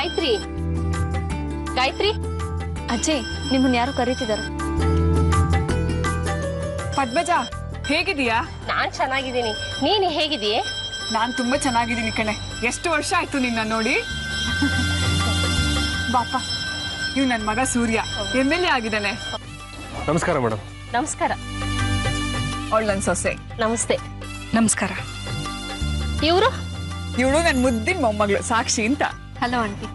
ಗಾಯತ್ರಿ ಗಾಯತ್ರಿ ಅಜ್ಜಿ ನಿಮ್ಮನ್ನ ಯಾರು ಕರೀತಿದಾರೆ. ಪದ್ಮಜ ಹೇಗಿದೀಯಾ? ನಾನ್ ಚೆನ್ನಾಗಿದ್ದೀನಿ, ನೀನ್ ಹೇಗಿದೀಯೇ? ನಾನ್ ತುಂಬಾ ಚೆನ್ನಾಗಿದ್ದೀನಿ ಕಣೆ. ಎಷ್ಟು ವರ್ಷ ಆಯ್ತು ನಿನ್ನ ನೋಡಿ. ಬಾಪ, ಇವ್ ನನ್ ಮಗ ಸೂರ್ಯ MLA ಆಗಿದ್ದಾನೆ. ನಮಸ್ಕಾರ ಮೇಡಮ್. ನಮಸ್ಕಾರ. ಅವಳು ನನ್ ಸೊಸೆ. ನಮಸ್ತೆ. ನಮಸ್ಕಾರ. ಇವ್ರು ಇವಳು ನನ್ ಮುದ್ದಿನ ಮೊಮ್ಮಗಳು ಸಾಕ್ಷಿ ಅಂತ. Hello aunty.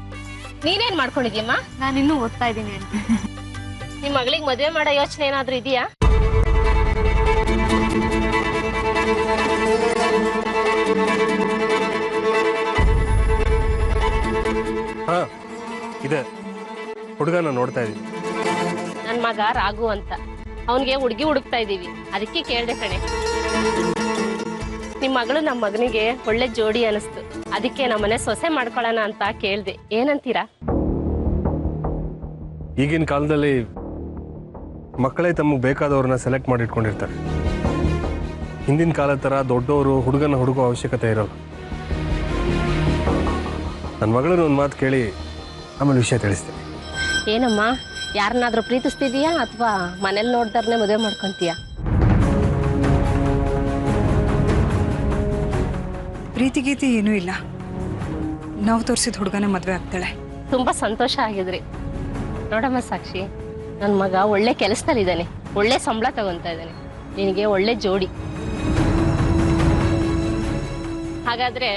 ನೀನೇನ್ ಮಾಡ್ಕೊಂಡಿದ್ಯಮ್ಮ? ನಾನಿನ್ನೂ ಓದ್ತಾ ಇದ್ದೀನಿ ಆಂಟಿ. ನಿಮ್ ಮಗಳಿಗೆ ಮದ್ವೆ ಮಾಡೋ ಯೋಚನೆ ಏನಾದ್ರೂ ಇದೆಯಾ? ಹಾ ಇದೆ, ಹುಡುಗನ ನೋಡ್ತಾ ಇದೀನಿ. ನನ್ ಮಗ ರಾಘು ಅಂತ, ಅವನ್ಗೆ ಹುಡುಗಿ ಹುಡುಕ್ತಾ ಇದೀವಿ, ಅದಕ್ಕೆ ಕೇಳ್ದೆ ಕಣೆ. ನಿಮ್ ಮಗಳು ನಮ್ ಮಗನಿಗೆ ಒಳ್ಳೆ ಜೋಡಿ ಅನಿಸ್ತು, ಅದಕ್ಕೆ ನಮ್ಮನೆ ಸೊಸೆ ಮಾಡ್ಕೊಳ್ಳೋಣ ಅಂತ ಕೇಳ್ದೆ. ಏನಂತೀರಾ? ಈಗಿನ ಕಾಲದಲ್ಲಿ ಮಕ್ಕಳೇ ತಮಗೆ ಬೇಕಾದವ್ರನ್ನ ಸೆಲೆಕ್ಟ್ ಮಾಡಿ ಇಟ್ಕೊಂಡಿರ್ತಾರೆ. ಹಿಂದಿನ ಕಾಲದ ಥರ ದೊಡ್ಡವರು ಹುಡುಗನ ಹುಡುಗೋ ಅವಶ್ಯಕತೆ ಇರೋಲ್ಲ. ನನ್ನ ಮಗಳನ್ನ ಒಂದು ಮಾತು ಕೇಳಿ ಆಮೇಲೆ ವಿಷಯ ತಿಳಿಸ್ತೀನಿ. ಏನಮ್ಮ, ಯಾರನ್ನಾದ್ರೂ ಪ್ರೀತಿಸ್ತಿದೀಯಾ ಅಥವಾ ಮನೇಲಿ ನೋಡ್ದಾರನೆ ಮದುವೆ ಮಾಡ್ಕೊಂತೀಯಾ? ಪ್ರೀತಿ ಗೀತಿ ಏನೂ ಇಲ್ಲ. ನಾವು ತೋರಿಸಿದ ಹುಡುಗನ ಮದುವೆ ಆಗ್ತಾಳೆ. ತುಂಬಾ ಸಂತೋಷ ಆಗಿದ್ರಿ. ನೋಡಮ್ಮ ಸಾಕ್ಷಿ, ನನ್ನ ಮಗ ಒಳ್ಳೆ ಕೆಲಸದಲ್ಲಿದ್ದಾನೆ, ಒಳ್ಳೆ ಸಂಬಳ ತಗೊಂತಾ ಇದ್ದಾನೆ, ನಿನಗೆ ಒಳ್ಳೆ ಜೋಡಿ. ಹಾಗಾದ್ರೆ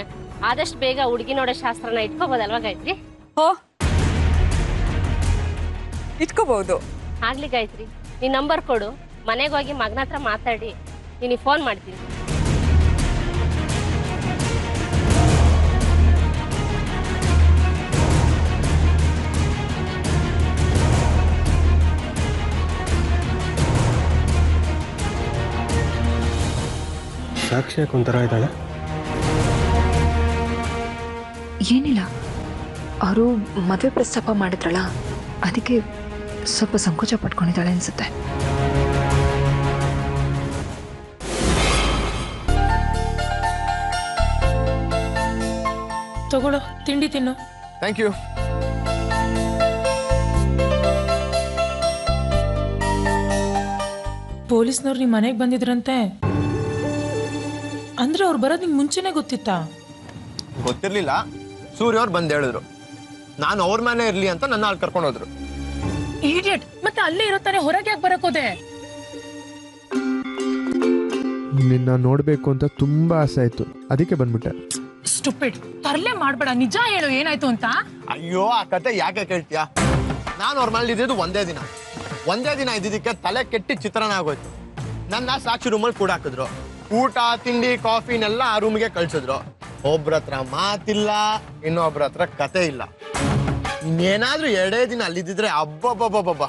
ಆದಷ್ಟು ಬೇಗ ಹುಡುಗಿ ನೋಡೋ ಶಾಸ್ತ್ರನ ಇಟ್ಕೋಬೋದಲ್ವಾ ಗಾಯತ್ರಿ? ಹೋ, ಇಟ್ಕೋಬಹುದು. ಆಗ್ಲಿ ಗಾಯತ್ರಿ, ನೀನ್ ನಂಬರ್ ಕೊಡು, ಮನೆಗೆ ಹೋಗಿ ಮಗನ ಹತ್ರ ಮಾತಾಡಿ ನಿನಗೆ ಫೋನ್ ಮಾಡ್ತೀನಿ. ಸಾಕ್ಷಿ ಒಂಥರ ಇದ್ದಾಳೆ. ಏನಿಲ್ಲ, ಅವರು ಮದುವೆ ಪ್ರಸ್ತಾಪ ಮಾಡಿದ್ರಲ್ಲ, ಅದಕ್ಕೆ ಸ್ವಲ್ಪ ಸಂಕೋಚ ಪಟ್ಕೊಂಡಿದ್ದಾಳೆ ಅನ್ಸುತ್ತೆ. ತಗೊಳ್ಳೋ, ತಿಂಡಿ ತಿನ್ನು. Thank you. ಪೊಲೀಸ್ನವ್ರು ನಿಮ್ಮ ಮನೆಗೆ ಬಂದಿದ್ರಂತೆ ಅಂದ್ರೆ ಅವ್ರು ಬರೋದ್ ನಿಂಗೆ ಮುಂಚೆನೆ ಗೊತ್ತಿತ್ತಾ? ಗೊತ್ತಿರ್ಲಿಲ್ಲ. ಸೂರ್ಯ ಅವ್ರು ಬಂದು ಹೇಳಿದ್ರು, ನಾನು ಅವ್ರ ಮನೆ ಇರ್ಲಿ ಅಂತ ನನ್ನ ಅಲ್ಲಿ ಕರ್ಕೊಂಡು ಹೋದ್ರು. ಈಡಿಯಟ್, ಮತ್ತೆ ಅಲ್ಲೇ ಇರುತ್ತಾನೆ, ಹೊರಗೆ ಯಾಕೆ ಬರಕ್ ಹೋದೆ? ನಿನ್ನ ನೋಡ್ಬೇಕು ಅಂತ ತುಂಬಾ ಆಸೆ ಆಯ್ತು, ಅದಕ್ಕೆ ಬಂದ್ಬಿಟ್ಟೆ. ಸ್ಟುಪಿಡ್, ತರ್ಲೆ ಮಾಡ್ಬೇಡ, ನಿಜ ಹೇಳು ಏನಾಯ್ತು ಅಂತ. ಅಯ್ಯೋ, ಆ ಕತೆ ಯಾಕೆ ಕೇಳ್ತೀಯಾ? ನಾನು ಅವ್ರ ಮನೇಲಿ ಇದ್ದಿದ್ದು ಒಂದೇ ದಿನ ಇದ್ದಿದ್ದಕ್ಕೆ ತಲೆ ಕೆಟ್ಟಿ ಚಿತ್ರಾನ್ನ ಆಗೋಯ್ತು. ನನ್ನ ಸಾಕ್ಷಿ ರೂಮಲ್ಲಿ ಕೂಡ ಹಾಕಿದ್ರು. ಊಟ ತಿಂಡಿ ಕಾಫಿನೆಲ್ಲ ಆ ರೂಮ್ಗೆ ಕಳ್ಸಿದ್ರು. ಒಬ್ರ ಹತ್ರ ಮಾತಿಲ್ಲ, ಇನ್ನೊಬ್ರ ಹತ್ರ ಕತೆ ಇಲ್ಲ. ಇನ್ನೇನಾದ್ರೂ 2 ದಿನ ಅಲ್ಲಿದ್ದಿದ್ರೆ ಅಬ್ಬಬ್ಬಬ್ಬಬ್ಬ,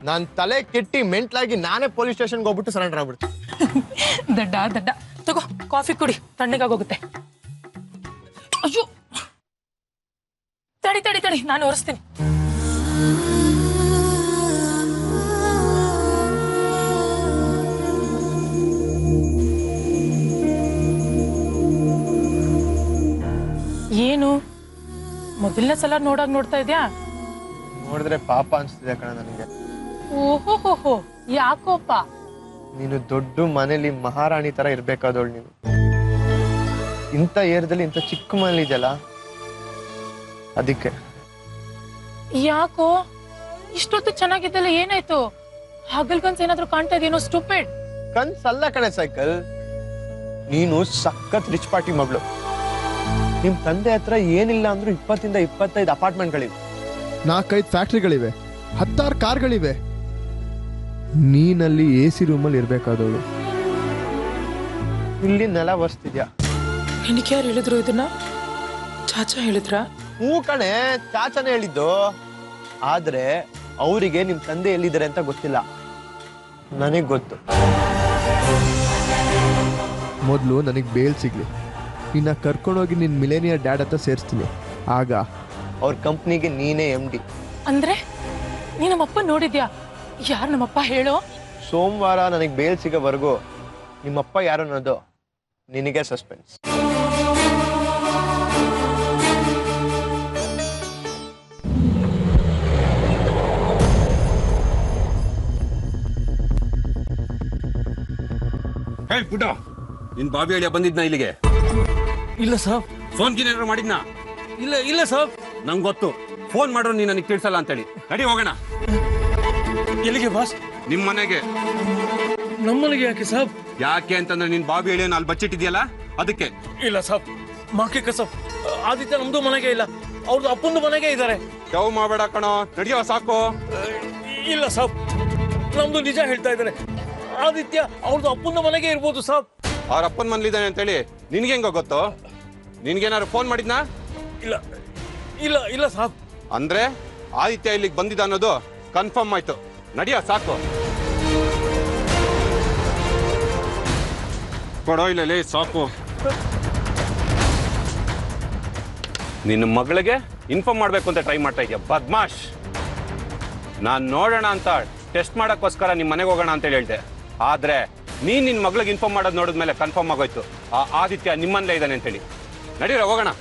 ನಾನ್ ತಲೆ ಕೆಟ್ಟಿ ಮೆಂಟ್ಲಾಗಿ ನಾನೇ ಪೊಲೀಸ್ ಸ್ಟೇಷನ್ಗೆ ಹೋಗ್ಬಿಟ್ಟು ಸರೆಂಡರ್ ಆಗ್ಬಿಡ್ತು. ದಡ್ಡ ತಗೋ, ಕಾಫಿ ಕುಡಿ, ತಣ್ಣಗಾಗೋಗುತ್ತೆ. ಅಯ್ಯೋ, ತಡಿ ನಾನು ಒರೆಸ್ತೀನಿ. ಏನು ಮೊದಲನೇ ಸಲ ನೋಡ್ತಾ ಇದ್ಯಾ? ನೋಡಿದ್ರೆ ಪಾಪ ಅನ್ಸ್ತಿದೆ ಕಣ ನನಗೆ. ಓಹೋ, ಯಾಕೋಪ್ಪ? ನೀನು ದೊಡ್ಡ ಮನೇಲಿ ಮಹಾರಾಣಿ ತರ ಇರ್ಬೇಕಾದವಳು ನೀನು. ಇಂಥ ಏರಿಯಾದಲ್ಲಿ ಇಂಥ ಚಿಕ್ಕ ಮನೇಲಿ ಇದೆಯಲ್ಲ, ಅದಕ್ಕೆ. ಯಾಕೋ ಇಷ್ಟೊತ್ತು ಚೆನ್ನಾಗಿದ್ದಲ್ಲ, ಏನಾಯ್ತು? ಹಗಲ್ ಕನ್ಸ್ ಏನಾದ್ರು ಕಾಣ್ತಾ ಇದೆಯೇನೋ? ಸ್ಟುಪಿಡ್. ಕನ್ಸಲ್ಲ ಕಣೆ ಸೈಕಲ್, ನೀನು ಸಖತ್ ರಿಚ್ ಪಾರ್ಟಿ ಮಗಳು. ನಿಮ್ ತಂದೆ ಹತ್ರ ಏನಿಲ್ಲ ಅಂದ್ರೂ 20 ಇಂದ 25 ಅಪಾರ್ಟ್ಮೆಂಟ್ಗಳಿವೆ, 4-5 ಫ್ಯಾಕ್ಟ್ರಿಗಳಿವೆ, 10 ಕಾರ್ಗಳಿವೆ. ನೀನಲ್ಲಿ AC ರೂಮಲ್ಲಿ ಇರ್ಬೇಕಾದವಳು. ಇಲ್ಲಿ ನೆಲ ಒರೆಸ್ತಿದ್ಯಾ? ನಿನಗೆ ಯಾರು ಹೇಳಿದ್ರು ಇದನ್ನ? ಚಾಚಾ ಹೇಳಿದ್ರ? ಹೂ ಕಣೆ, ಚಾಚನೆ ಹೇಳಿದ್ದು. ಆದ್ರೆ ಅವರಿಗೆ ನಿಮ್ ತಂದೆ ಎಲ್ಲಿದ್ದಾರೆ ಅಂತ ಗೊತ್ತಿಲ್ಲ, ನನಗ್ ಗೊತ್ತು. ಮೊದಲು ನನಗೆ ಬೇಲ್ ಸಿಗ್ಲಿ, ನಿನ್ನ ಕರ್ಕೊಂಡೋಗಿ ನಿನ್ನ ಮಿಲೇನಿಯರ್ ಡ್ಯಾಡ್ ಹತ್ರ ಸೇರಿಸ್ತೀನಿ. ಆಗ ಅವ್ರ ಕಂಪ್ನಿಗೆ ನೀನೇ MD. ಅಂದ್ರೆ ನೀ ನಮ್ಮಪ್ಪ ನೋಡಿದ್ಯಾ? ಯಾರು ನಮ್ಮಪ್ಪ ಹೇಳೋ? ಸೋಮವಾರ ನನಗೆ ಬೇಲ್ ಸಿಗೋವರೆಗೂ ನಿಮ್ಮಪ್ಪ ಯಾರು ಅನ್ನೋದು ನಿನಗೆ ಸಸ್ಪೆನ್ಸ್. ಪುಟ ನಿನ್ ಬಾಬಿ ಅಳಿಯ ಬಂದಿದ್ನ ಇಲ್ಲಿಗೆ? ಇಲ್ಲ ಸರ್. ಫೋನ್ ಗಿನ್ ಏನಾದ್ರು ಮಾಡಿದ್ನಾ? ಇಲ್ಲ ಸರ್. ನಂಗೆ ಗೊತ್ತು, ಫೋನ್ ಮಾಡ್ರು ನೀನ್ ನನಗೆ ತಿಳಿಸಲ್ಲ ಅಂತೇಳಿ. ನಡಿ ಹೋಗೋಣ. ಎಲ್ಲಿಗೆ ಬಾಸ್? ನಿಮ್ ಮನೆಗೆ. ನಮ್ಮನೆಗೆ ಯಾಕೆ ಸರ್? ಯಾಕೆ ಅಂತಂದ್ರೆ ನಿನ್ ಬಾಬಿ ಅಳಿಯನ ಅಲ್ಲಿ ಬಚ್ಚಿಟ್ಟಿದ್ಯಲ್ಲ ಅದಕ್ಕೆ. ಇಲ್ಲ ಸರ್, ಮಾಕೆ ಕಸಬ್. ಆದಿತ್ಯ ನಮ್ದು ಮನೆಗೆ ಇಲ್ಲ, ಅವ್ರದ್ದು ಅಪ್ಪಂದು ಮನೆಗೆ ಇದ್ದಾರೆ. ಯಾವ ಮಾಡಬೇಡ ಕಣೋ, ನಡಿಯೋ ಸಾಕು. ಇಲ್ಲ ಸರ್, ನಮ್ದು ನಿಜ ಹೇಳ್ತಾ ಇದ್ದಾರೆ. ಆದಿತ್ಯ ಅವ್ರದ್ದು ಅಪ್ಪಂದು ಮನೆಗೆ ಇರ್ಬೋದು ಸರ್. ಅವ್ರ ಅಪ್ಪನ ಮನೇಲಿದ್ದಾನೆ ಅಂತೇಳಿ ನಿನ್ಗೆ ಹೆಂಗ ಗೊತ್ತು? ನಿನ್ಗೇನಾದ್ರು ಫೋನ್ ಮಾಡಿದ್ನಾ? ಇಲ್ಲ ಇಲ್ಲ ಇಲ್ಲ ಸರ್. ಅಂದ್ರೆ ಆದಿತ್ಯ ಇಲ್ಲಿಗೆ ಬಂದಿದ್ದ ಅನ್ನೋದು ಕನ್ಫರ್ಮ್ ಆಯ್ತು. ನಡಿಯೋ ಸಾಕು. ಕೊಡೋ ಇಲ್ಲ ಸಾಕು. ನಿನ್ನ ಮಗಳಿಗೆ ಇನ್ಫಾರ್ಮ್ ಮಾಡ್ಬೇಕು ಅಂತ ಟ್ರೈ ಮಾಡ್ತಾ ಇದೆಯಾ ಬದ್ಮಾಶ್? ನಾನ್ ನೋಡೋಣ ಅಂತ ಟೆಸ್ಟ್ ಮಾಡಕ್ಕೋಸ್ಕರ ನಿಮ್ ಮನೆಗೆ ಹೋಗೋಣ ಅಂತ ಹೇಳ್ದೆ. ಆದ್ರೆ ನೀನ್ ನಿನ್ ಮಗಳಿಗೆ ಇನ್ಫಾರ್ಮ್ ಮಾಡೋದು ನೋಡಿದ್ಮೇಲೆ ಕನ್ಫರ್ಮ್ ಆಗೋಯ್ತು ಆ ಆದಿತ್ಯ ನಿಮ್ಮಲ್ಲೇ ಇದ್ದಾನೆ ಅಂತೇಳಿ. ನಡೀರ ಹೋಗೋಣ.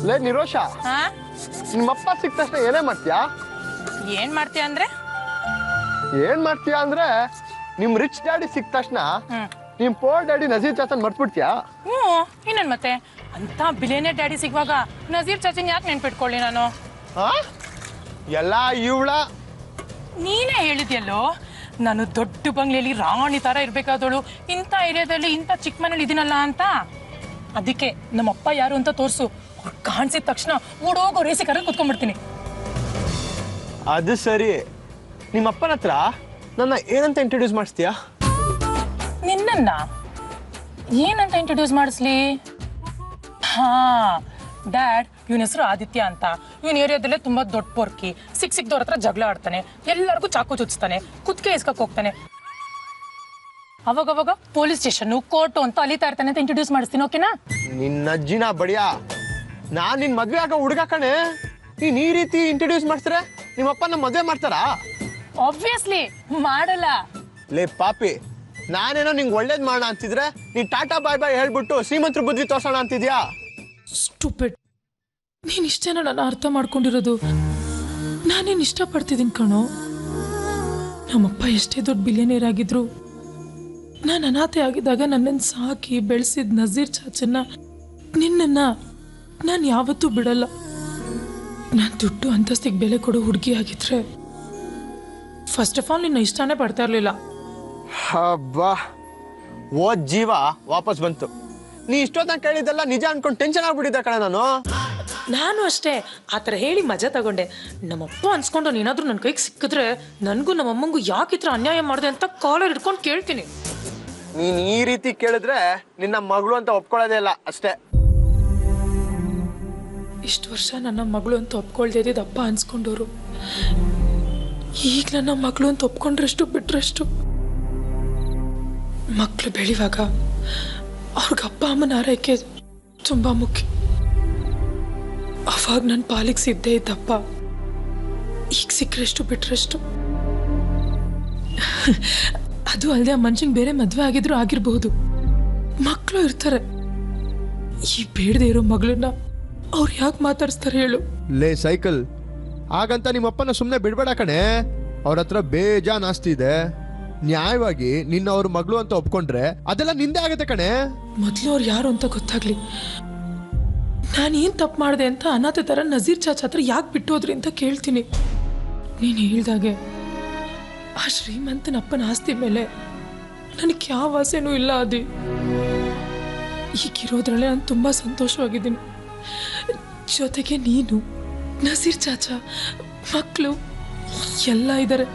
ಲೇ ನಿರೋಷ, ನಿಮ್ಮಪ್ಪ ಸಿಕ್ಕ ತಕ್ಷಣ ಏನೇ ಮಾಡ್ತೀಯಾ? ಏನ್ ಮಾಡ್ತೀಯ ಅಂದ್ರೆ? ಏನ್ ಮಾಡ್ತೀಯಾ ಅಂದ್ರೆ ನಿಮ್ ರಿಚ್ ಡ್ಯಾಡಿ ಸಿಕ್ಕ ತಕ್ಷಣ ನಿಮ್ ಪೋರ್ ಡ್ಯಾಡಿ ನಜೀರ್ ಚಾಚನ್ ಮರ್ತ್ಬಿಡ್ತೀಯಾ? ಇನ್ನೇನ್ ಮತ್ತೆ, ಅಂತ ಬಿಲಿಯನೇರ್ ಡ್ಯಾಡಿ ಸಿಗುವಾಗ ನಜೀರ್ ಚಾಚನ್ ಯಾಕೆ ನೆನ್ಪಿಟ್ಕೊಳ್ಳಿ ನಾನು? ಎಲ್ಲ ಇವಳ ನೀನೇ ಹೇಳಿದ್ಯಲ್ಲೋ, ನಾನು ದೊಡ್ಡ ಬಂಗ್ಲೆಯಲ್ಲಿ ರಾಣಿ ತರ ಇರ್ಬೇಕಾದವಳು, ಇಂಥ ಏರಿಯಾದಲ್ಲಿ ಇಂಥ ಚಿಕ್ಕ ಮನೇಲಿ ಇದೀನಲ್ಲ ಅಂತ. ಅದಕ್ಕೆ ನಮ್ಮಪ್ಪ ಯಾರು ಅಂತ ತೋರ್ಸು, ಅವ್ರು ಕಾಣಿಸಿದ ತಕ್ಷಣ ಓಡೋಗೋ ರೇಸಿ ಕರ ಕುತ್ಕೊಂಡ್ಬಿಡ್ತೀನಿ. ಅದು ಸರಿ. ನಿಮ್ಮಪ್ಪನ ಹತ್ರ ನನ್ನ ಏನಂತ ಇಂಟ್ರೊಡ್ಯೂಸ್ ಮಾಡಿಸ್ತೀಯಾ? ನಿನ್ನ ಏನಂತ ಇಂಟ್ರೊಡ್ಯೂಸ್ ಮಾಡಿಸ್ಲಿ? ಡ್ಯಾಡ್, ಇವನ ಹೆಸರು ಆದಿತ್ಯ ಅಂತ. ಇವನ್ ಏರಿಯಾದಲ್ಲೇ ತುಂಬಾ ದೊಡ್ಡ ಪೊರ್ಕಿ, ಸಿಕ್ದವ್ರ ಹತ್ರ ಜಗಳ ಆಡ್ತಾನೆ, ಎಲ್ಲರಿಗೂ ಚಾಕು ಚುಚ್ತಾನೆ, ಕುತ್ಕೆ ಇಸ್ಕಕ್ ಹೋಗ್ತಾನೆ, ಅವಾಗವಾಗ ಪೊಲೀಸ್ ಸ್ಟೇಷನ್ ಕೋರ್ಟು ಅಂತ ಅಲಿತಾ ಇರ್ತಾನೆ ಅಂತ ಇಂಟ್ರೊಡ್ಯೂಸ್ ಮಾಡಿಸ್ತೀನಿ. ಓಕೆನಾ? ನಿನ್ನ ಅಜ್ಜಿನ ಬಡಿಯಾ, ನಾನ್ ನಿನ್ ಮದ್ವೆ ಆಗೋ ಹುಡುಗ ಕಣೆ. ನೀನ್ ಈ ರೀತಿ ಇಂಟ್ರೊಡ್ಯೂಸ್ ಮಾಡ್ತಾರೆ ನಿಮ್ಮಪ್ಪ ನಮ್ಮ ಮದ್ವೆ ಮಾಡ್ತಾರಾ? ಆಬ್ವಿಯಸ್ಲಿ ಮಾಡಲ್ಲ. ಲೇ ಪಾಪಿ, ನಾನೇನೋ ನಿಂಗೆ ಒಳ್ಳೇದ್ ಮಾಡೋಣ ಅಂತಿದ್ರೆ ನೀನ್ ಟಾಟಾ ಬಾಯ್ ಬಾಯ್ ಹೇಳ್ಬಿಟ್ಟು ಶ್ರೀಮಂತರ ಬುದ್ಧಿ ತೋರ್ಸೋಣ ಅಂತಿದ್ಯಾ? ಸ್ಟೂಪಿಡ್. ನೀನ್ ಇಷ್ಟೇನ ನನ್ನ ಅರ್ಥ ಮಾಡ್ಕೊಂಡಿರೋದು? ನಾನೇನ್ ಇಷ್ಟಪಡ್ತಿದ್ದೀನಿ ಕಣೋ. ನಮ್ಮಪ್ಪ ಎಷ್ಟೇ ದೊಡ್ಡ ಬಿಲಿಯನೇರ್ ಆಗಿದ್ರು, ನಾನು ಅನಾಥೆ ಆಗಿದ್ದಾಗ ನನ್ನನ್ನು ಸಾಕಿ ಬೆಳೆಸಿದ ನಜೀರ್ ಚಾಚನ್ನ, ನಿನ್ನನ್ನ ನಾನು ಯಾವತ್ತೂ ಬಿಡಲ್ಲ. ನಾನು ದುಡ್ಡು ಅಂತಸ್ತಿಗೆ ಬೆಲೆ ಕೊಡೋ ಹುಡುಗಿ ಆಗಿದ್ರೆ ಫಸ್ಟ್ ಆಫ್ ಆಲ್ ನಿನ್ನ ಇಷ್ಟನೇ ಪಡ್ತಾ ಇರ್ಲಿಲ್ಲ. ಹಬ್ಬಾ, ಓದ್ ಜೀವ ವಾಪಸ್ ಬಂತು. ನೀ ಇಷ್ಟೊತ್ತಂಗ ಕೇಳಿದ್ದೆಲ್ಲ ನಿಜ ಅನ್ಕೊಂಡು ಟೆನ್ಷನ್ ಆಗ್ಬಿಟ್ಟಿದ್ದೆ ಕಣ ನಾನು ಅಷ್ಟೇ ಆ ಥರ ಹೇಳಿ ಮಜಾ ತಗೊಂಡೆ. ನಮ್ಮಪ್ಪ ಅನ್ಸ್ಕೊಂಡು ನೀನಾದ್ರೂ ನನ್ನ ಕೈಗೆ ಸಿಕ್ಕಿದ್ರೆ ನನಗೂ ನಮ್ಮಮ್ಮಂಗೂ ಯಾಕೆ ಈ ಥರ ಅನ್ಯಾಯ ಮಾಡಿದೆ ಅಂತ ಕಾಲರ್ ಹಿಡ್ಕೊಂಡು ಕೇಳ್ತೀನಿ. ನೀನ್ ಈ ರೀತಿ ಕೇಳಿದ್ರೆ ನಿನ್ನ ಮಗಳು ಅಂತ ಒಪ್ಕೊಳ್ಳೋದೇ ಇಲ್ಲ ಅಷ್ಟೇ. ಇಷ್ಟು ವರ್ಷ ನನ್ನ ಮಗಳು ಅಂತ ಒಪ್ಕೊಳ್ದೇ ಇದ್ದಿದ್ದು ಅಪ್ಪ ಅನ್ಸ್ಕೊಂಡವ್ರು, ಈಗ ನನ್ನ ಮಗಳು ಅಂತ ಒಪ್ಕೊಂಡ್ರಷ್ಟು ಬಿಟ್ರಷ್ಟು. ಮಕ್ಕಳು ಬೆಳೆಯುವಾಗ ಅವ್ರಿಗೆ ಅಪ್ಪ ಅಮ್ಮನ ಆರೈಕೆ ತುಂಬಾ ಮುಖ್ಯ. ಅವಾಗ ನನ್ನ ಪಾಲಿಗೆ ಸಿದ್ದೇ ಇದ್ದಪ್ಪ ಈಗ ಸಿಕ್ಕರಷ್ಟು ಬಿಟ್ರಷ್ಟು. ಅದು ಅಲ್ಲದೆ ಆ ಮನುಷ್ಯಂಗೆ ಬೇರೆ ಮದುವೆ ಆಗಿದ್ರು ಆಗಿರಬಹುದು, ಮಕ್ಕಳು ಇರ್ತಾರೆ. ಈ ಬೇಡದೆ ಇರೋ ಮಗಳನ್ನ ಅವ್ರು ಯಾಕೆ ಮಾತಾಡಿಸ್ತಾರೆ ಹೇಳು? ಲೇ ಸೈಕಲ್, ಹಾಗಂತ ನಿಮ್ಮಪ್ಪನ ಸುಮ್ಮನೆ ಬಿಡ್ಬೇಡ ಕಣೆ. ಅವ್ರ ಹತ್ರ ಬೇಜಾನ್ ಆಸ್ತಿ ಇದೆ. ನ್ಯಾಯವಾಗಿ ನಿನ್ನ ಅವ್ರ ಮಗಳು ಅಂತ ಒಪ್ಕೊಂಡ್ರೆ ಅದೆಲ್ಲ ನಿಂದೆ ಆಗತ್ತೆ ಕಣೆ. ಮೊದಲು ಅವ್ರು ಯಾರು ಅಂತ ಗೊತ್ತಾಗ್ಲಿ. ನಾನೇನು ತಪ್ಪು ಮಾಡಿದೆ ಅಂತ ಅನಾಥ ಥರ ನಜೀರ್ ಚಾಚಾ ಹತ್ರ ಯಾಕೆ ಬಿಟ್ಟು ಹೋದ್ರಿ ಅಂತ ಕೇಳ್ತೀನಿ. ನೀನು ಹೇಳ್ದಾಗೆ ಆ ಶ್ರೀಮಂತನಪ್ಪನ ಆಸ್ತಿ ಮೇಲೆ ನನಗೆ ಯಾವ ಆಸೆನೂ ಇಲ್ಲ. ಅದು ಈಗಿರೋದ್ರಲ್ಲೇ ನಾನು ತುಂಬ ಸಂತೋಷವಾಗಿದ್ದೀನಿ. ಜೊತೆಗೆ ನೀನು, ನಜೀರ್ ಚಾಚಾ, ಮಕ್ಕಳು ಎಲ್ಲ ಇದ್ದಾರೆ.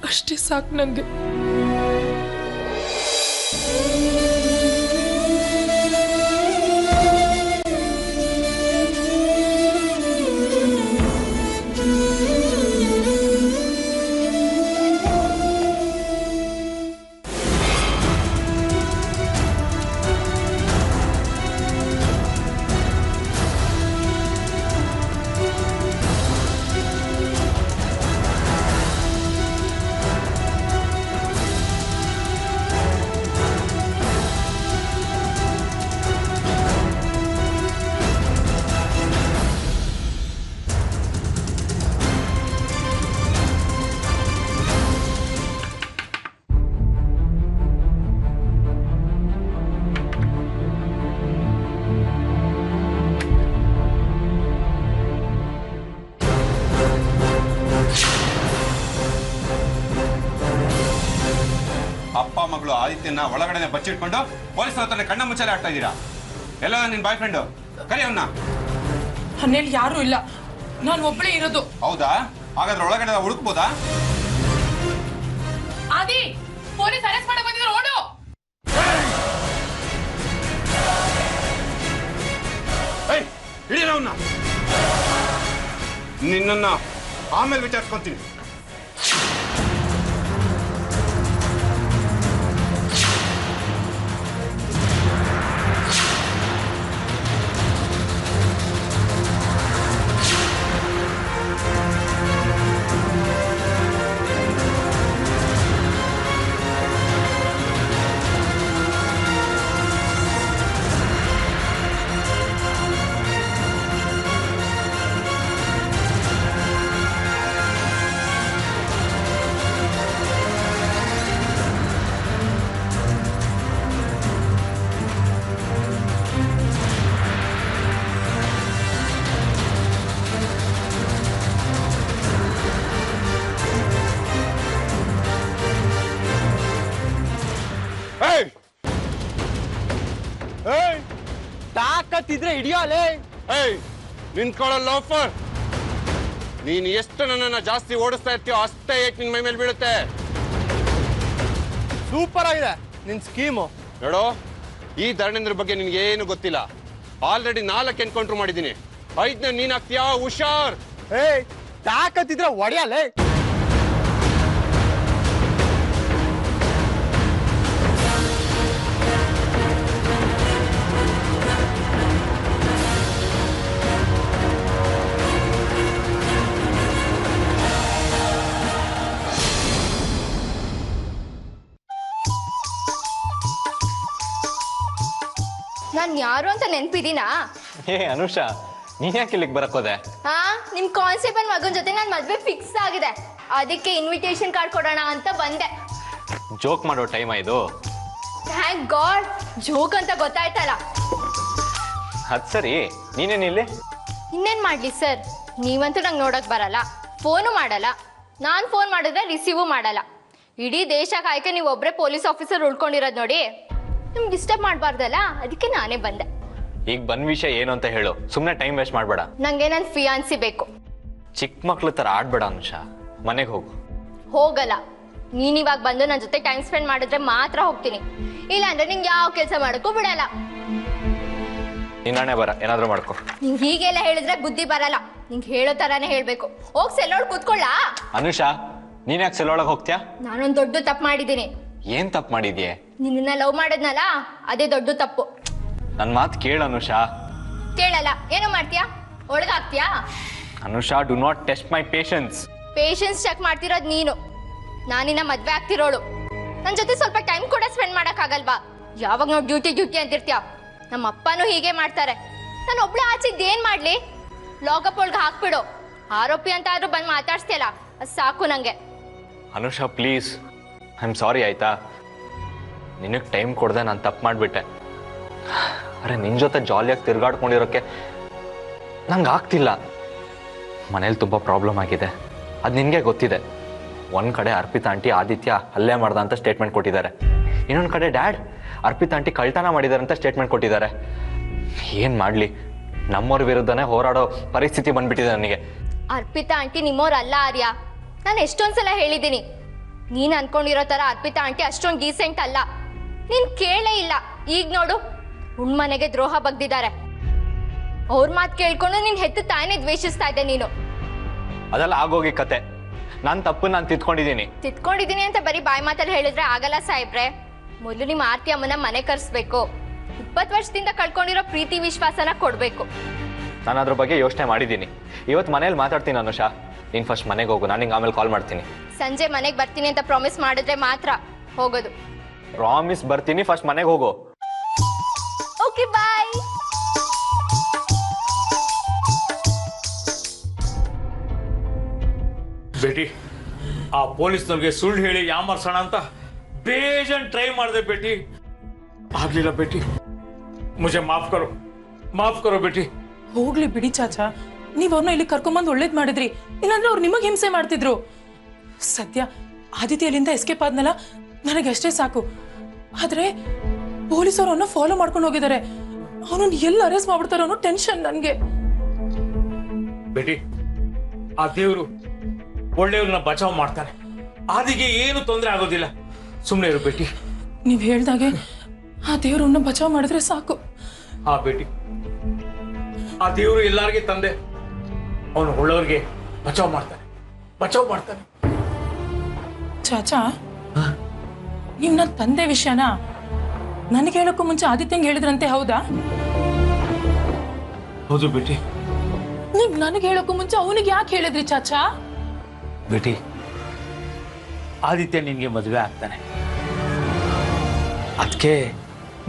ಅಷ್ಟೇ ಸಾಕು ನನಗೆ. ಹೆಂಡತಿಯನ್ನ ಒಳಗಡೆ ಬಚ್ಚಿಟ್ಕೊಂಡು ಪೊಲೀಸರ ಹತ್ರ ಕಣ್ಣ ಮುಚ್ಚಾಲೆ ಆಡ್ತಾ ಇದ್ದೀರಾ. ಎಲ್ಲ ನಿನ್ ಬಾಯ್ ಫ್ರೆಂಡು ಕರಿ ಅವನ್ನ. ಮನೇಲಿ ಯಾರು ಇಲ್ಲ, ನಾನು ಒಬ್ಬಳೇ ಇರೋದು. ಹೌದಾ? ಹಾಗಾದ್ರೆ ಒಳಗಡೆ ಹುಡುಕ್ಬೋದಾ? ಆದಿ, ಪೊಲೀಸ್ ಅರೆಸ್ಟ್ ಮಾಡಕ್ ಬಂದಿದ್ರು, ಓಡು. ಹಿಡಿಯಲ್ಲ ನಿನ್ನ ಆಮೇಲೆ ವಿಚಾರಿಸ್ಕೊಂತೀನಿ. ತಾಕತ್ತಿದ್ರೆ ಹಿಡಿಯೋಲೆ. ನಿನ್ಕೊಳ್ಳೋ ಲೋಫರ್, ನೀನ್ ಎಷ್ಟು ನನ್ನನ್ನ ಜಾಸ್ತಿ ಓಡಿಸ್ತಾ ಇರ್ತೀಯೋ ಅಷ್ಟೇ ಏಟ್ ನಿನ್ ಮೈ ಮೇಲೆ ಬೀಳುತ್ತೆ. ಸೂಪರ್ ಆಗಿದೆ ನಿನ್ ಸ್ಕೀಮು. ನೋಡೋ, ಈ ಧರ್ಮೇಂದ್ರ ಬಗ್ಗೆ ನಿನ್ಗೆ ಏನು ಗೊತ್ತಿಲ್ಲ. ಆಲ್ರೆಡಿ 4 ಎನ್ಕೌಂಟರ್ ಮಾಡಿದೀನಿ. 5ನೇ ನೀನ್ ಆಗ್ತೀಯಾ? ಹುಷಾರ್. ತಾಕತ್ತಿದ್ರೆ ಹೊಡೆಯಲೇ. ನಾನ್ ಯಾರು ಅಂತ ನೆನ್ಪಿದೀನಾ? ಅನುಷಾ, ನೀನ್ ಯಾಕೆ ಇಲ್ಲಿಗೆ ಬರಕೋದೆ? ಹಾ, ನಿಮ್ ಕಾನ್ಸ್ಟೇಬಲ್ ಮಗನ್ ಜೊತೆ ನನ್ ಮದ್ವೆ ಫಿಕ್ಸ್ ಆಗಿದೆ. ಅದಕ್ಕೆ ಇನ್ವಿಟೇಷನ್ ಕಾರ್ಡ್ ಕೊಡೋಣ ಅಂತ ಬಂದೆ. ಜೋಕ್ ಮಾಡೋ ಟೈಮ್ ಇದು. ಥ್ಯಾಂಕ್ ಗಾಡ್, ಜೋಕ್ ಅಂತ ಗೊತ್ತಾಯ್ತಲ್ಲ. ಅದ್ ಸರಿ, ನೀನೇನ್ ಇಲ್ಲಿ? ಇನ್ನೇನ್ ಮಾಡ್ಲಿ ಸರ್, ನೀವಂತೂ ನಂಗೆ ನೋಡಕ್ ಬರಲ್ಲ, ಫೋನು ಮಾಡಲ್ಲ. ನಾನ್ ಫೋನ್ ಮಾಡಿದ್ರೆ ರಿಸೀವು ಮಾಡಲ್ಲ. ಇಡೀ ದೇಶ ಕಾಯ್ಕೆ ನೀವು ಒಬ್ರೆ ಪೊಲೀಸ್ ಆಫೀಸರ್ ಉಳ್ಕೊಂಡಿರೋದ್ ನೋಡಿ, ನಿಮ್ಗೆ ಡಿಸ್ಟರ್ಬ್ ಮಾಡ್ಬಾರ್ದಲ್ಲ, ಅದಕ್ಕೆ ನಾನೇ ಬಂದೆ. ಈಗ ಬಂದ್ ವಿಷಯ ಏನು ಅಂತ ಹೇಳು, ಸುಮ್ನೆ ಟೈಮ್ ವೇಸ್ಟ್ ಮಾಡ್ಬೇಡ. ನಂಗೆ ನನ್ ಫಿಯಾನ್ಸಿ ಬೇಕು. ಚಿಕ್ಕ ಮಕ್ಳ ತರ ಆಡ್ಬೇಡ ಅನುಷಾ, ಮನೆಗೆ ಹೋಗು. ಹೋಗಲ್ಲ. ನೀನ್ ಇವಾಗ ಬಂದು ನನ್ನ ಜೊತೆ ಟೈಮ್ ಸ್ಪೆಂಡ್ ಮಾಡಿದ್ರೆ ಮಾತ್ರ ಹೋಗ್ತೀನಿ, ಇಲ್ಲ ಅಂದ್ರೆ ನಿಂಗೆ ಯಾವ ಕೆಲಸ ಮಾಡಕ್ಕೂ ಬಿಡಲ್ಲ. ನಿನ್ನೆ ಬರ, ಏನಾದ್ರೂ ಮಾಡ್ಕೊ. ನಿಂಗೆ ಹೀಗೆಲ್ಲ ಹೇಳಿದ್ರೆ ಬುದ್ಧಿ ಬರಲ್ಲ. ನಿಂಗೆ ಹೇಳೋ ತರಾನೇ ಹೇಳ್ಬೇಕು. ಹೋಗ್ ಸೆಲ್ಲೋಳ್ ಕೂತ್ಕೊಳ್ಳ. ಅನುಷಾ, ನೀನ್ ಯಾಕೆ ಸೆಲ್ಲೊಳಗೆ ಹೋಗ್ತೀಯಾ? ನಾನೊಂದ್ ದೊಡ್ಡ ತಪ್ಪು ಮಾಡಿದ್ದೀನಿ. ಏನ್ ತಪ್ಪು ಮಾಡಿದ್ಯೆ? ನಿನ್ನ ಲವ್ ಮಾಡದ್ನಲ್ಲ, ಅದೇ ದೊಡ್ಡ ತಪ್ಪು. ನನ್ ಮಾತು ಕೇಳು ಅನುಷಾ. ಕೇಳಲ್ಲ, ಏನು ಮಾಡ್ತೀಯಾ? ಒಳಗಾಗ್ತೀಯಾ? Anusha, do not test my patience. Patience check ಮಾಡ್ತಿರೋದ್ ನೀನು. ನಾನಿನ್ನ ಮದ್ವೆ ಆಗ್ತಿರೋಳು. ನನ್ ಜೊತೆ ಸ್ವಲ್ಪ ಟೈಮ್ ಕೂಡ ಸ್ಪೆಂಡ್ ಮಾಡಕ್ ಆಗಲ್ವಾ? ಯಾವಾಗ ನೋಡ್ ಡ್ಯೂಟಿ ಡ್ಯೂಟಿ ಅಂತಿರ್ತೀಯ. ನಮ್ಮ ಅಪ್ಪನೂ ಹೀಗೆ ಮಾಡ್ತಾರೆ. ನಾನು ಒಬ್ಳೆ ಆಚೆಗ್ ಏನ್ ಮಾಡ್ಲಿ? ಲಾಕಪ್ ಒಳಗೆ ಹಾಕ್ಬಿಡು. ಆರೋಪಿ ಅಂತ ಆದ್ರೂ ಬಂದ್ ಮಾತಾಡ್ಸ್ತಿಯಲ್ಲ, ಅದ್ ಸಾಕು ನಂಗೆ. Anusha please, I am sorry ಆಯ್ತಾ? ನಿನಗೆ ಟೈಮ್ ಕೊಡದೆ ನಾನು ತಪ್ಪು ಮಾಡಿಬಿಟ್ಟೆ. ಅರೆ, ನಿನ್ನ ಜೊತೆ ಜಾಲಿಯಾಗಿ ತಿರ್ಗಾಡ್ಕೊಂಡಿರೋಕ್ಕೆ ನಂಗೆ ಆಗ್ತಿಲ್ಲ. ಮನೇಲಿ ತುಂಬ ಪ್ರಾಬ್ಲಮ್ ಆಗಿದೆ, ಅದು ನಿನಗೆ ಗೊತ್ತಿದೆ. ಒಂದು ಕಡೆ ಅರ್ಪಿತಾ ಆಂಟಿ ಆದಿತ್ಯ ಹಲ್ಲೆ ಮಾಡ್ದ ಅಂತ ಸ್ಟೇಟ್ಮೆಂಟ್ ಕೊಟ್ಟಿದ್ದಾರೆ. ಇನ್ನೊಂದು ಕಡೆ ಡ್ಯಾಡ್ ಅರ್ಪಿತಾ ಆಂಟಿ ಕಳ್ತನ ಮಾಡಿದ್ದಾರೆ ಅಂತ ಸ್ಟೇಟ್ಮೆಂಟ್ ಕೊಟ್ಟಿದ್ದಾರೆ. ಏನು ಮಾಡಲಿ, ನಮ್ಮವ್ರ ವಿರುದ್ಧನೇ ಹೋರಾಡೋ ಪರಿಸ್ಥಿತಿ ಬಂದ್ಬಿಟ್ಟಿದೆ ನನಗೆ. ಅರ್ಪಿತಾ ಆಂಟಿ ನಿಮ್ಮೋರಲ್ಲ ಆರ್ಯ. ನಾನು ಎಷ್ಟೊಂದ್ಸಲ ಹೇಳಿದ್ದೀನಿ, ನೀನ್ ಅನ್ಕೊಂಡಿರೋ ತರ ಅರ್ಪಿತಾ ಆಂಟಿ ಅಷ್ಟೊಂದು ಡೀಸೆಂಟ್ ಅಲ್ಲ. ನೀನ್ ಕೇಳೇ ಇಲ್ಲ. ಈಗ ನೋಡು, ಉಣ್ಮನೆಗೆ ದ್ರೋಹ ಬಗ್ದಿದ್ದಾರೆ. ಅವ್ರ ಮಾತು ಕೇಳ್ಕೊಂಡು ನೀನ್ ಹೆತ್ತು ತಾನೇ ದ್ವೇಷಿಸ್ತಾ ಇದ್ದೆ ನೀನು. ಅದೆಲ್ಲ ಆಗೋಗಿ ಕತೆ. ನಾನು ತಪ್ಪು ನಾನು ತಿತ್ಕೊಂಡಿದ್ದೀನಿ ಅಂತ ಬರೀ ಬಾಯಿ ಮಾತಲ್ಲಿ ಹೇಳಿದ್ರೆ ಆಗಲ್ಲ ಸಾಹೇಬ್ರೆ. ಮೊದಲು ನಿಮ್ಮ ಆರ್ತಿ ಅಮ್ಮನ ಮನೆ ಕರ್ಸ್ಬೇಕು. 20 ವರ್ಷದಿಂದ ಕಳ್ಕೊಂಡಿರೋ ಪ್ರೀತಿ ವಿಶ್ವಾಸನ ಕೊಡ್ಬೇಕು. ನಾನು ಅದ್ರ ಬಗ್ಗೆ ಯೋಚನೆ ಮಾಡಿದ್ದೀನಿ. ಇವತ್ತು ಮನೇಲಿ ಮಾತಾಡ್ತೀನಿ ಅನುಷಾ. ನೀನು ಫಸ್ಟ್ ಮನೆಗೆ ಹೋಗು, ನಾನು ನಿಂಗೆ ಆಮೇಲೆ ಕಾಲ್ ಮಾಡ್ತೀನಿ. ಸಂಜೆ ಮನೆಗೆ ಬರ್ತೀನಿ ಅಂತ ಪ್ರಾಮಿಸ್ ಮಾಡಿದ್ರೆ ಮಾತ್ರ ಹೋಗೋದು. ಪ್ರಾಮಿಸ್ ಬರ್ತೀನಿ, ಫಸ್ಟ್ ಮನೆಗೆ ಹೋಗು. ಓಕೆ, ಬಾಯ್. ಬೇಟಿ, ಆ ಪೊಲೀಸ್ನವ್ರಿಗೆ ಸುಳ್ಳು ಹೇಳಿ ಯಾಮರ್ಸೋಣ ಅಂತ ಬೇಜನ್ ಟ್ರೈ ಮಾಡಿದೆ ಬೇಟಿ. ಆಗ್ಲಿಲ್ಲ ಬೇಟಿ, ಮುझे ಮಾಫ್ ಕರೋ ಬೇಟಿ. ಹೋಗ್ಲಿ ಬಿಡಿ ಚಾಚಾ, ನೀವ್ ಅವ್ರನ್ನ ಇಲ್ಲಿ ಕರ್ಕೊಂಬಂದು ಒಳ್ಳೇದ್ ಮಾಡಿದ್ರಿ. ಇಲ್ಲಾಂದ್ರೆ ಅವ್ರು ನಿಮಗ್ ಹಿಂಸೆ ಮಾಡ್ತಿದ್ರು. ಸದ್ಯ ಆದಿತ್ಯ ಅಲ್ಲಿಂದ ಎಸ್ಕೇಪ್ ಆದ್ನಲ್ಲ, ನನಗೆ ಅಷ್ಟೇ ಸಾಕು. ಆದ್ರೆ ಪೊಲೀಸರು ಅವನ್ನ ಫಾಲೋ ಮಾಡ್ಕೊಂಡು ಹೋಗಿದ್ದಾರೆ. ಅವನನ್ನ ಎಲ್ಲಿ ಅರೆಸ್ಟ್ ಮಾಡ್ಬಿಡ್ತಾರೋ ಅನ್ನೋ ಟೆನ್ಷನ್ ನನ್ಗೆ. ಬೇಟಿ, ಆ ದೇವ್ರು ಒಳ್ಳೆಯವ್ರನ್ನ ಬಚಾವ್ ಮಾಡ್ತಾನೆ. ಆದಿಗೆ ಏನು ತೊಂದರೆ ಆಗೋದಿಲ್ಲ. ಸುಮ್ಮನೆ ಇರು ಬೇಟಿ. ನೀವ್ ಹೇಳ್ದಾಗೆ ಆ ದೇವ್ರನ್ನ ಬಚಾವ್ ಮಾಡಿದ್ರೆ ಸಾಕು. ಆ ಬೇಟಿ, ಆ ದೇವ್ರು ಎಲ್ಲಾರ್ಗೆ ತಂದೆ. ಅವನು ಒಳ್ಳೆಯವ್ರಿಗೆ ಬಚಾವ್ ಮಾಡ್ತಾನೆ. ಚಾಚಾ, ನೀವ್ ನನ್ನ ತಂದೆ ವಿಷಯನ ನನಗೆ ಹೇಳಕ್ಕೂ ಮುಂಚೆ ಆದಿತ್ಯಂಗೆ ಹೇಳಿದ್ರಂತೆ, ಹೌದಾ? ಹೌದು ಬೇಟಿ. ನೀವ್ ನನಗೆ ಹೇಳಕ್ಕೂ ಮುಂಚೆ ಅವನಿಗೆ ಯಾಕೆ ಹೇಳಿದ್ರಿ ಚಾಚಾ? ಬೇಟಿ, ಆದಿತ್ಯ ನಿನ್ಗೆ ಮದುವೆ ಆಗ್ತಾನೆ. ಅದಕ್ಕೆ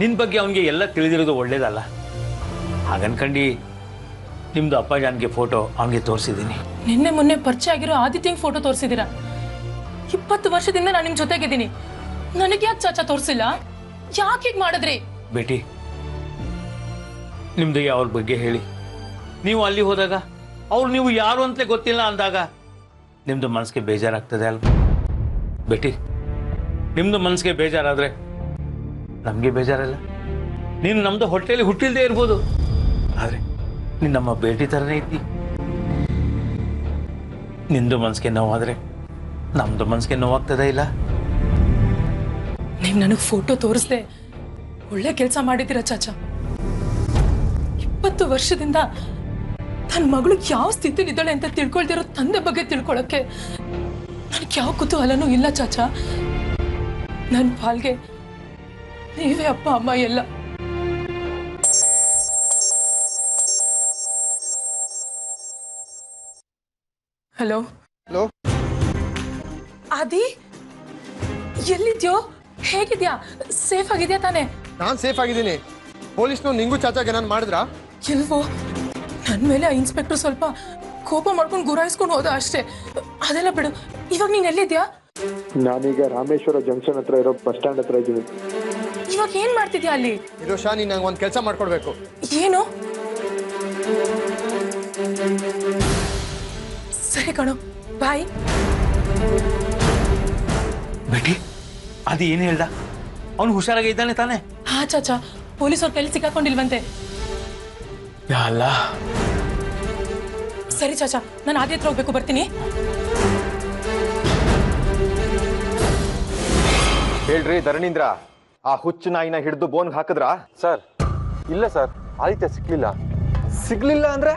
ನಿನ್ ಬಗ್ಗೆ ಅವನಿಗೆ ಎಲ್ಲ ತಿಳಿದಿರೋದು ಒಳ್ಳೇದಲ್ಲ. ಹಾಗನ್ಕಂಡು ನಿಮ್ದು ಅಪ್ಪಾಜಾನ್ಗೆ ಫೋಟೋ ಅವನಿಗೆ ತೋರಿಸಿದ್ದೀನಿ. ನಿನ್ನೆ ಮೊನ್ನೆ ಪರಿಚಯ ಆಗಿರೋ ಆದಿತ್ಯಂಗೆ ಫೋಟೋ ತೋರಿಸಿದೀರಾ? 20 ವರ್ಷದಿಂದ ನಾನು ನಿಮ್ ಜೊತೆಗಿದ್ದೀನಿ. ನನಗೆ ಯಾಕೆ ಚಾಚಾ ತೋರಿಸಿಲ್ಲ? ಯಾಕೆ ಹೀಗೆ ಮಾಡಿದ್ರಿ? ಬೇಟಿ, ನಿಮ್ದು ಅವ್ರ ಬಗ್ಗೆ ಹೇಳಿ. ನೀವು ಅಲ್ಲಿ ಹೋದಾಗ ಅವ್ರು ನೀವು ಯಾರು ಅಂತಲೇ ಗೊತ್ತಿಲ್ಲ ಅಂದಾಗ ನಿಮ್ದು ಮನಸ್ಸಿಗೆ ಬೇಜಾರಾಗ್ತದೆ ಅಲ್ವಾ ಬೇಟಿ? ನಿಮ್ದು ಮನಸ್ಸಿಗೆ ಬೇಜಾರಾದ್ರೆ ನಮಗೆ ಬೇಜಾರಲ್ಲ. ನೀನು ನಮ್ದು ಹೊಟ್ಟೆಯಲ್ಲಿ ಹುಟ್ಟಿಲ್ದೇ ಇರ್ಬೋದು, ಆದ್ರೆ ನೀನು ನಮ್ಮ ಬೇಟಿ ಥರನೇ ಇದ್ದಿ. ನಿಂದು ಮನಸ್ಸಿಗೆ ನೋವಾದ್ರೆ ನಮ್ದು ಮನಸ್ಸಿಗೆ ನೋವಾಗ್ತದೆ ಇಲ್ಲ? ನೀವು ನನಗೆ ಫೋಟೋ ತೋರಿಸ್ದೆ ಒಳ್ಳೆ ಕೆಲಸ ಮಾಡಿದ್ದೀರಾ ಚಾಚಾ. 20 ವರ್ಷದಿಂದ ನನ್ನ ಮಗಳು ಯಾವ ಸ್ಥಿತಿಲಿದ್ದಾಳೆ ಅಂತ ತಿಳ್ಕೊಳ್ದಿರೋ ತಂದೆ ಬಗ್ಗೆ ತಿಳ್ಕೊಳಕ್ಕೆ ನನಗೆ ಯಾವ ಕುತೂಹಲನೂ ಇಲ್ಲ ಚಾಚಾ. ನನ್ನ ಪಾಲ್ಗೆ ನೀವೇ ಅಪ್ಪ ಅಮ್ಮ ಎಲ್ಲ. ಹಲೋ ಹಲೋ ಆದಿ, ಎಲ್ಲಿದ್ಯೋ? ಹೇಗಿದ್ಯಾ? ಸೇಫ್ ಆಗಿದ್ಯಾ ತಾನೆ? ನಾನು ಸೇಫ್ ಆಗಿದ್ದೀನಿ. ಪೊಲೀಸ್ನವ್ರು ನಿಂಗೂ ಚಾಚಾಗೆ ನಾನು ಮಾಡಿದ್ರಾ? ಇಲ್ವೋ, ನನ್ನ ಮೇಲೆ ಆ ಇನ್ಸ್ಪೆಕ್ಟರ್ ಸ್ವಲ್ಪ ಕೋಪ ಮಾಡ್ಕೊಂಡು ಗುರಾಯಿಸ್ಕೊಂಡು ಹೋದ ಅಷ್ಟೇ. ಅದೆಲ್ಲ ಬಿಡು. ಇವಾಗ ನೀನ್ ಎಲ್ಲಿದ್ಯಾ? ನಾನೀಗ ರಾಮೇಶ್ವರ ಜಂಕ್ಷನ್ ಹತ್ರ ಇರೋ ಬಸ್ ಸ್ಟ್ಯಾಂಡ್ ಹತ್ರ ಇದ್ದೀನಿ. ಇವಾಗ ಏನ್ ಮಾಡ್ತಿದ್ಯಾ ಅಲ್ಲಿ? ನಿರೋಷಾ, ನೀನು ನಂಗೆ ಒಂದು ಕೆಲಸ ಮಾಡ್ಕೊಡ್ಬೇಕು. ಏನು? ಸರಿ ಕಣೋ, ಬಾಯ್. ಬೇಟಿ, ಅದು ಏನು ಹೇಳ್ದ? ಅವನು ಹುಷಾರಾಗಿ ಇದ್ದಾನೆ ತಾನೆ? ಹಾ ಚಾಚಾ, ಪೊಲೀಸವ್ರ ಕೈಲಿ ಸಿಕ್ಕಾಕೊಂಡಿಲ್ವಂತೆ. ಅಲ್ಲ. ಸರಿ ಚಾಚಾ, ನಾನು ಆದಿ ಹತ್ರ ಹೋಗ್ಬೇಕು, ಬರ್ತೀನಿ. ಹೇಳ್ರಿ ಧರಣೀಂದ್ರ, ಆ ಹುಚ್ಚು ನಾಯಿನ ಹಿಡಿದು ಬೋನ್ಗೆ ಹಾಕಿದ್ರಾ? ಸರ್ ಇಲ್ಲ ಸರ್, ಆದಿತ್ಯ ಸಿಗ್ಲಿಲ್ಲ ಅಂದ್ರೆ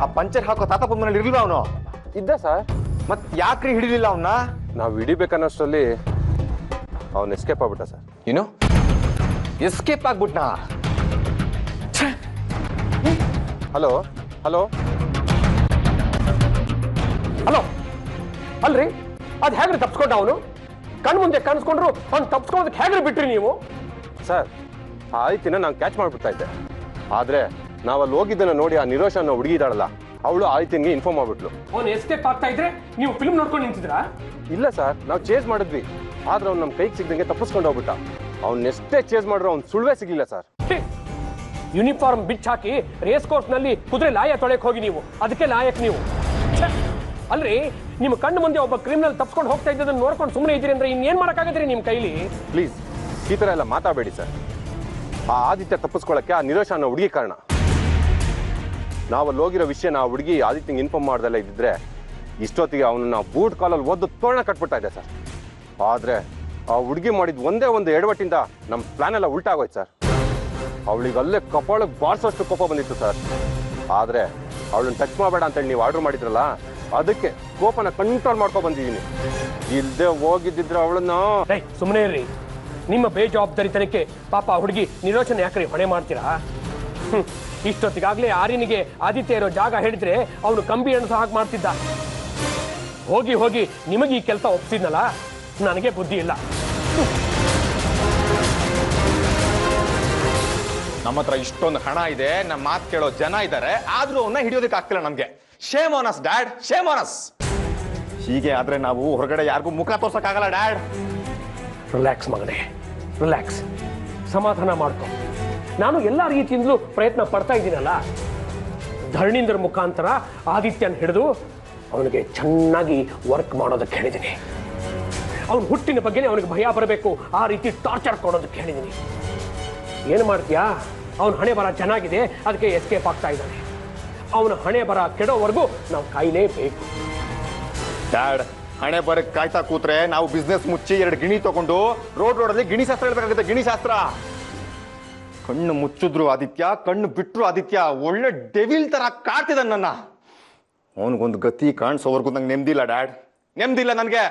ಆ ಪಂಚರ್ ಹಾಕೋ ತಾತಪ್ಪ ಮನೇಲಿ ಇರ್ಲಿಲ್ಲ ಅವನು? ಇದ್ದ ಸರ್. ಮತ್ ಯಾಕ್ರಿ ಹಿಡಿಲಿಲ್ಲ ಅವನ್ನ? ನಾವು ಹಿಡಿಬೇಕನ್ನೋಷ್ಟರಲ್ಲಿ ಅವನು ಎಸ್ಕೇಪ್ ಆಗ್ಬಿಟ್ಟ ಸರ್. ಏನು ಎಸ್ಕೇಪ್ ಆಗ್ಬಿಟ್ನಾ? ಹಲೋ ಹಲೋ ಹಲೋ, ಅಲ್ರಿ ಅದು ಹೇಗ್ರಿ ತಪ್ಸ್ಕೊಂಡ? ಅವನು ಕಣ್ ಮುಂದೆ ಕಾಣಿಸ್ಕೊಂಡ್ರು ಅವ್ನು ತಪ್ಸ್ಕೊಳೋದಕ್ಕೆ ಹೇಗ್ರಿ ಬಿಟ್ರಿ ನೀವು? ಸರ್, ಆ ಆದಿತ್ಯನ ನಾನು ಕ್ಯಾಚ್ ಮಾಡ್ಬಿಡ್ತಾ ಇದ್ದೆ. ಆದ್ರೆ ನಾವಲ್ಲಿ ಹೋಗಿದ್ದನ್ನ ನೋಡಿ ಆ ನಿರೋಷ ಅನ್ನೋ ಹುಡುಗಿ ಇದ್ದಾಳಲ್ಲ, ಅವಳು ಆದಿತ್ಯನ್ಗೆ ಇನ್ಫಾರ್ಮ್ ಆಗ್ಬಿಟ್ಲು. ಅವ್ನು ಎಸ್ಕೇಪ್ ಆಗ್ತಾ ಇದ್ರೆ ನೀವು ಫಿಲ್ಮ್ ನೋಡ್ಕೊಂಡು ನಿಂತಿದ್ರಾ? ಇಲ್ಲ ಸರ್, ನಾವು ಚೇಸ್ ಮಾಡಿದ್ವಿ. ಆದ್ರೆ ಅವ್ನು ನಮ್ಮ ಕೈಗೆ ಸಿಗ್ದಂಗೆ ತಪ್ಪಿಸ್ಕೊಂಡು ಹೋಗ್ಬಿಟ್ಟ. ಅವ್ನ ಎಷ್ಟೇ ಚೇಸ್ ಮಾಡಿದ್ರು ಅವ್ನು ಸುಳ್ವೇ ಸಿಗ್ಲಿಲ್ಲ ಸರ್. ಯೂನಿಫಾರ್ಮ್ ಬಿಚ್ ಹಾಕಿ ರೇಸ್ ಕೋರ್ಸ್ ನಲ್ಲಿ ಕುದುರೆ ಲಾಯ ತೊಳೆಯಕ್ ಹೋಗಿ ನೀವು, ಅದಕ್ಕೆ ಲಾಯಕ್ ನೀವು. ಅಲ್ರಿ, ನಿಮ್ಮ ಕಣ್ಣು ಮುಂದೆ ಒಬ್ಬ ಕ್ರಿಮಿನಲ್ ತಪ್ಸ್ಕೊಂಡು ಹೋಗ್ತಾ ಇದ್ದದನ್ನ ನೋಡ್ಕೊಂಡು ಸುಮ್ಮನೆ ಇದ್ದೀರಿ ಅಂದ್ರೆ ಇನ್ನೇನ್ ಮಾಡಕ್ಕಾಗತ್ರಿ ನಿಮ್ ಕೈಲಿ? ಪ್ಲೀಸ್ ಈ ಥರ ಎಲ್ಲ ಮಾತಾಡಬೇಡಿ ಸರ್. ಆ ಆದಿತ್ಯ ತಪ್ಪಿಸ್ಕೊಳ್ಳೋಕ್ಕೆ ಆ ನಿರೋಷ ಅನ್ನೋ ಹುಡುಗಿ ಕಾರಣ. ನಾವಲ್ಲಿ ಹೋಗಿರೋ ವಿಷಯನ ಆ ಹುಡುಗಿ ಆದಿತ್ಯಂಗೆ ಇನ್ಫಾರ್ಮ್ ಮಾಡ್ದಲ್ಲ ಇದ್ದಿದ್ರೆ ಇಷ್ಟೊತ್ತಿಗೆ ಅವನನ್ನ ಬೂಟ್ ಕಾಲಲ್ಲಿ ಒದ್ದು ತೋರಣ ಕಟ್ಬಿಡ್ತಾ ಇದೆ ಸರ್. ಆದರೆ ಆ ಹುಡುಗಿ ಮಾಡಿದ ಒಂದೇ ಒಂದು ಎಡವಟ್ಟಿಂದ ನಮ್ಮ ಪ್ಲಾನ್ ಎಲ್ಲ ಉಲ್ಟಾಗೋಯ್ತು ಸರ್. ಅವಳಿಗೆ ಅಲ್ಲೇ ಕಪಾಳಕ್ಕೆ ಬಾರಿಸೋಷ್ಟು ಕೋಪ ಬಂದಿತ್ತು ಸರ್. ಆದರೆ ಅವಳನ್ನ ಟಚ್ ಮಾಡಬೇಡ ಅಂತೇಳಿ ನೀವು ಆರ್ಡರ್ ಮಾಡಿದ್ರಲ್ಲ, ಅದಕ್ಕೆ ಕೋಪನ ಕಂಟ್ರೋಲ್ ಮಾಡ್ಕೊಂಡು ಬಂದಿದ್ದೀನಿ. ಇಲ್ಲದೆ ಹೋಗಿದ್ದಿದ್ರೆ ಅವಳನ್ನ ಸುಮ್ಮನೆ ಇರ್ರಿ. ನಿಮ್ಮ ಬೇಜವಾಬ್ದಾರಿತನಕ್ಕೆ ಪಾಪ ಆ ಹುಡುಗಿ ನಿರೋಚನೆ ಯಾಕ್ರಿ ಹೊಣೆ ಮಾಡ್ತೀರಾ? ಇಷ್ಟೊತ್ತಿಗಾಗ್ಲೇ ಆರ್ಯನಿಗೆ ಆದಿತ್ಯ ಇರೋ ಜಾಗ ಹೇಳಿದ್ರೆ ಅವನು ಕಂಬಿ ಎಣಸೋ ಹಾಗೆ ಮಾಡ್ತಿದ್ದ. ಹೋಗಿ ಹೋಗಿ ನಿಮಗೆ ಈ ಕೆಲಸ ಒಪ್ಸಿದ್ನಲ್ಲ, ನನಗೆ ಬುದ್ಧಿ ಇಲ್ಲ. ನಮ್ಮ ಹತ್ರ ಇಷ್ಟೊಂದು ಹಣ ಇದೆ, ನಮ್ಮ ಮಾತು ಕೇಳೋ ಜನ ಇದ್ದಾರೆ, ಆದ್ರೂ ಅವನ್ನ ಹಿಡಿಯೋದಕ್ಕೆ ಆಗ್ತಿಲ್ಲ ನಮ್ಗೆ. Shame on us dad, shame on us. ಹೀಗೆ ಆದ್ರೆ ನಾವು ಹೊರಗಡೆ ಯಾರಿಗೂ ಮುಖ ತೋರ್ಸಕ್ಕಾಗಲ್ಲ ಡ್ಯಾಡ್. ರಿಲ್ಯಾಕ್ಸ್ ಮಗನೇ, ರಿಲ್ಯಾಕ್ಸ್. ಸಮಾಧಾನ ಮಾಡ್ಕೊ. ನಾನು ಎಲ್ಲ ರೀತಿಯಿಂದಲೂ ಪ್ರಯತ್ನ ಪಡ್ತಾ ಇದ್ದೀನಲ್ಲ. ಧರಣೀಂದ್ರ ಮುಖಾಂತರ ಆದಿತ್ಯನ ಹಿಡಿದು ಅವನಿಗೆ ಚೆನ್ನಾಗಿ ವರ್ಕ್ ಮಾಡೋದಕ್ಕೆ ಹೇಳಿದ್ದೀನಿ. ಅವನ ಹುಟ್ಟಿನ ಬಗ್ಗೆನೇ ಅವನಿಗೆ ಭಯ ಬರಬೇಕು, ಆ ರೀತಿ ಟಾರ್ಚರ್ ಕೊಡೋದಕ್ಕೆ ಹೇಳಿದ್ದೀನಿ. ಏನು ಮಾಡ್ತೀಯಾ? ಅವನ ಹಣೆ ಬರ ಚೆನ್ನಾಗಿದೆ, ಅದಕ್ಕೆ ಎಸ್ಕೇಪ್ ಆಗ್ತಾ ಇದ್ದಾನೆ. ಅವನ ಹಣೆ ಬರ ಕೆಡೋವರೆಗೂ ನಾವು ಕಾಯಲೇಬೇಕು. ಡ್ಯಾಡ್, ಹಣೆ ಬರಕ್ಕೆ ಕಾಯ್ತಾ ಕೂತ್ರೆ ನಾವು ಬಿಸ್ನೆಸ್ ಮುಚ್ಚಿ 2 ಗಿಣಿ ತಗೊಂಡು ರೋಡಲ್ಲಿ ಗಿಣಿ ಶಾಸ್ತ್ರ ಹೇಳ್ಬೇಕಾಗುತ್ತೆ. ಗಿಣಿ ಶಾಸ್ತ್ರ. ಕಣ್ಣು ಮುಚ್ಚಿದ್ರು ಆದಿತ್ಯ, ಕಣ್ಣು ಬಿಟ್ರು ಆದಿತ್ಯ. ಒಳ್ಳೆ ಡೆವಿಲ್ ತರ ಕಾಡ್ತಿದ್ದ ನನ್ನ. ಅವನಿಗೊಂದು ಗತಿ ಕಾಣಿಸೋವರೆಗೂ ನಂಗೆ ನೆಮ್ಮದಿಲ್ಲ ಡ್ಯಾಡ್, ನೆಮ್ಮದಿಲ್ಲ ನನಗೆ.